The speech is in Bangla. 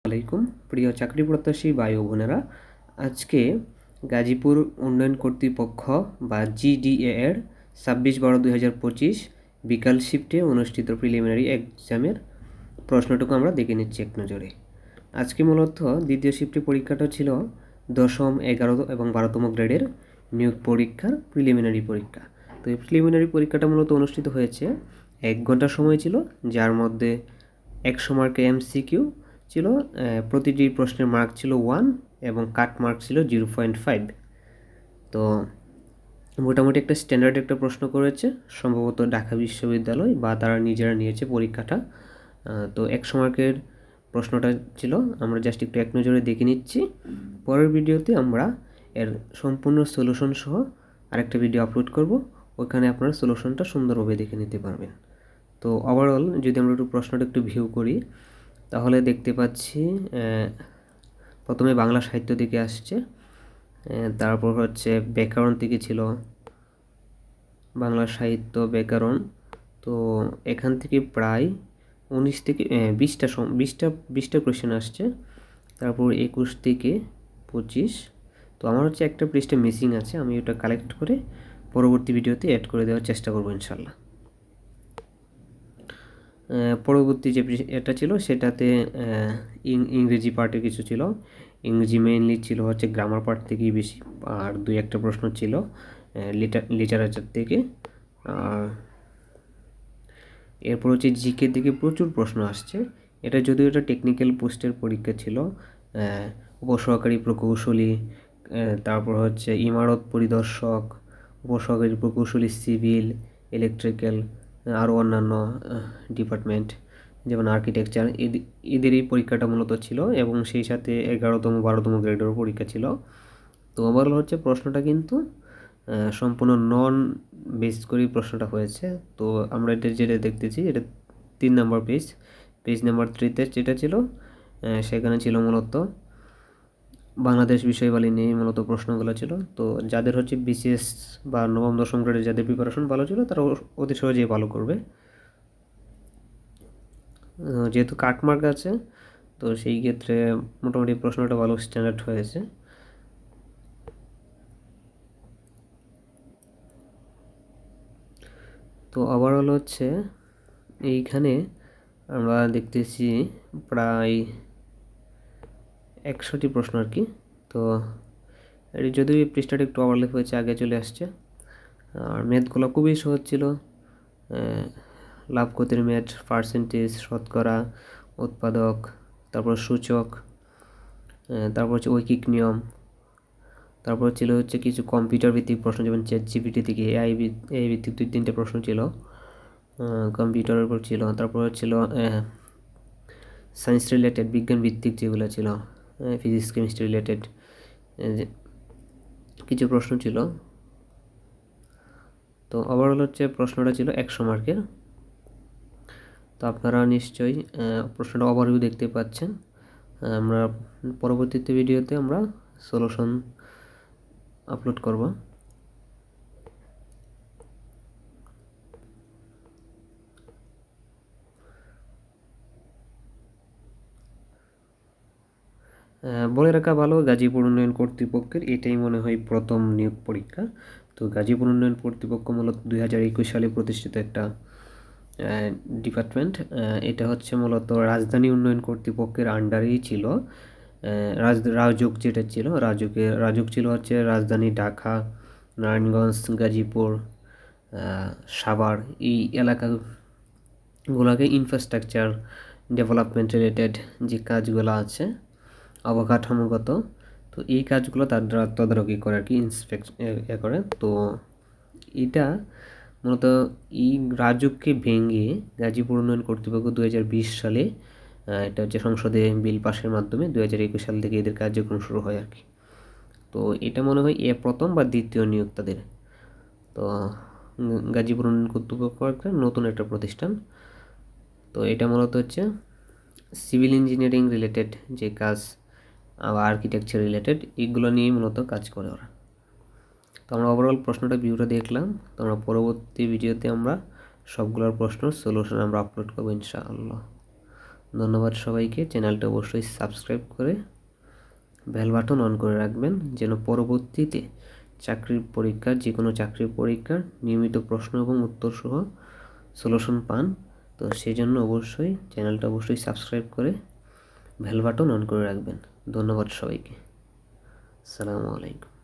আলাইকুম প্রিয় চাকরি প্রত্যাশী ভাই ও বোনেরা, আজকে গাজীপুর উন্নয়ন কর্তৃপক্ষ বা জিডিএ এর 26/12/2025 বিকাল শিফটে অনুষ্ঠিত প্রিলিমিনারি এক্সামের প্রশ্নটুকু আমরা দেখে নিচ্ছি এক নজরে। আজকে মূলত দ্বিতীয় শিফটে পরীক্ষাটা ছিল 10ম, 11 এবং 12তম গ্রেডের নিয়োগ পরীক্ষার প্রিলিমিনারি পরীক্ষা। তো এই প্রিলিমিনারি পরীক্ষাটা মূলত অনুষ্ঠিত হয়েছে 1 ঘন্টা সময় ছিল, যার মধ্যে 100 মার্কের এমসিকিউ ছিল। প্রতিটি প্রশ্নের মার্ক ছিল 1 এবং কাট মার্ক ছিল 0.5। তো মোটামুটি একটা স্ট্যান্ডার্ড একটা প্রশ্ন করেছে, সম্ভবত ঢাকা বিশ্ববিদ্যালয় বা তারা নিজেরা নিয়েছে পরীক্ষাটা। তো 100 মার্কের প্রশ্নটা ছিল, আমরা জাস্ট একটু এক নজরে দেখে নিচ্ছি। পরের ভিডিওতে আমরা এর সম্পূর্ণ সলিউশন সহ আরেকটা ভিডিও আপলোড করব, ওখানে আপনারা সলিউশনটা সুন্দরভাবে দেখে নিতে পারবেন। তো ওভারঅল যদি আমরা একটু প্রশ্নটা একটু ভিউ করি, তাহলে দেখতে পাচ্ছি প্রথমে বাংলা সাহিত্য থেকে আসছে, তারপর হচ্ছে ব্যাকরণ থেকে ছিল, বাংলা সাহিত্য ব্যাকরণ। তো এখান থেকে প্রায় 19 থেকে 20টা কোয়েশ্চেন আসছে। তারপর 21 থেকে 25। তো আমার হচ্ছে একটা পৃষ্ঠা মিসিং আছে, আমি ওটা কালেক্ট করে পরবর্তী ভিডিওতে অ্যাড করে দেওয়ার চেষ্টা করবো ইনশাল্লাহ। পরবর্তী যে এটা ছিল সেটাতে ইংরেজি পার্টে কিছু ছিল, ইংরেজি মেইনলি ছিল হচ্ছে গ্রামার পার্ট থেকেই বেশি, আর 2-1টা প্রশ্ন ছিল লিটারেচার থেকে। এরপর হচ্ছে জিকে থেকে প্রচুর প্রশ্ন আসছে। এটা যদিও এটা টেকনিক্যাল পোস্টের পরীক্ষা ছিল, উপসহকারী প্রকৌশলী, তারপর হচ্ছে ইমারত পরিদর্শক, উপসহকারী প্রকৌশলী সিভিল, ইলেকট্রিক্যাল, আরও অন্যান্য ডিপার্টমেন্ট যেমন আর্কিটেকচার, এদেরই পরীক্ষাটা মূলত ছিল এবং সেই সাথে 11তম 12তম গ্রেডেরও পরীক্ষা ছিল। তো ওভারঅল হচ্ছে প্রশ্নটা কিন্তু সম্পূর্ণ নন বেস করেই প্রশ্নটা হয়েছে। তো আমরা এটা যেটা দেখতেছি, এটা 3 নম্বর পেজ নাম্বার 3তে যেটা ছিল, সেখানে ছিল মূলত বাংলাদেশ বিষয়বালী নিয়ে মূলত প্রশ্নগুলো ছিল। তো যাদের হচ্ছে বিসিএস বা নবম দশম গ্রেডের যাদের প্রিপারেশন ভালো ছিল তারা অতি সহজেই ভালো করবে, যেহেতু কাটমার্ক আছে। তো সেই ক্ষেত্রে মোটামুটি প্রশ্নটা ভালো স্ট্যান্ডার্ড হয়েছে। তো ওভারঅল হচ্ছে এইখানে আমরা দেখতেছি প্রায় 100টি প্রশ্ন আর কি। তো এটি যদিও এই পৃষ্ঠাটা একটু ওভারল্যাপ হয়েছে, আগে চলে আসছে। আর ম্যাথগুলো খুবই সহজ ছিল, লাভ ক্ষতির ম্যাথ, পার্সেন্টেজ, শতকরা, উৎপাদক, তারপর সূচক, তারপর হচ্ছে ঐকিক নিয়ম, তারপর ছিল হচ্ছে কিছু কম্পিউটার ভিত্তিক প্রশ্ন যেমন চ্যাটজিপিটি থেকে এআই ভিত্তিক 2-3টে প্রশ্ন ছিল, কম্পিউটারের উপর ছিল। তারপর ছিল সায়েন্স রিলেটেড, বিজ্ঞান ভিত্তিক যেগুলো ছিল, ফিজিক্স কেমিস্ট্রি রিলেটেড কিছু প্রশ্ন ছিল। তো ওভারঅল হচ্ছে প্রশ্নটা ছিল 100 মার্কের। তো আপনারা নিশ্চয়ই প্রশ্নটা ওভারভিউ দেখতে পাচ্ছেন। আমরা পরবর্তীতে ভিডিওতে আমরা সলিউশন আপলোড করব। বলে রাখা ভালো, গাজীপুর উন্নয়ন কর্তৃপক্ষের এটাই মনে হয় প্রথম নিয়োগ পরীক্ষা। তো গাজীপুর উন্নয়ন কর্তৃপক্ষ মূলত 2021 সালে প্রতিষ্ঠিত একটা ডিপার্টমেন্ট। এটা হচ্ছে মূলত রাজধানী উন্নয়ন কর্তৃপক্ষের আন্ডারেই ছিল। রাজুক যেটা ছিল, রাজুক ছিল হচ্ছে রাজধানী ঢাকা, নারায়ণগঞ্জ, গাজীপুর, সাভার, এই এলাকাগুলোকে ইনফ্রাস্ট্রাকচার ডেভেলপমেন্ট রিলেটেড যে কাজগুলো আছে অবকাঠামোগত, তো এই কাজগুলো তারা তদারকি করে আর কি, ইন্সপেক্ট করে। তো এটা মূলত এই রাজুককে ভেঙে গাজীপুর উন্নয়ন কর্তৃপক্ষ 2020 সালে এটা হচ্ছে সংসদে বিল পাসের মাধ্যমে 2021 সাল থেকে এদের কার্যক্রম শুরু হয় আর কি। তো এটা মনে হয় প্রথম বা দ্বিতীয় নিয়োগ তাদের। তো গাজীপুর উন্নয়ন কর্তৃপক্ষ একটা নতুন একটা প্রতিষ্ঠান। তো এটা মূলত হচ্ছে সিভিল ইঞ্জিনিয়ারিং রিলেটেড যে কাজ বা আর্কিটেকচার রিলেটেড এগুলো নিয়ে মূলত কাজ করে ওরা। তো আমরা ওভারঅল প্রশ্নটা ভিউটা দেখলাম। তো আমরা পরবর্তী ভিডিওতে আমরা সবগুলোর প্রশ্ন সলিউশন আমরা আপলোড করবো ইনশাআল্লাহ। ধন্যবাদ সবাইকে। চ্যানেলটা অবশ্যই সাবস্ক্রাইব করে বেল বাটন অন করে রাখবেন, যেন পরবর্তীতে চাকরির পরীক্ষার যে কোনো চাকরির পরীক্ষার নিয়মিত প্রশ্ন এবং উত্তর সহ সলিউশন পান। তো সেই জন্য অবশ্যই চ্যানেলটা অবশ্যই সাবস্ক্রাইব করে বেল বাটন অন করে রাখবেন। ধন্যবাদ সবাইকে। আসসালামু আলাইকুম।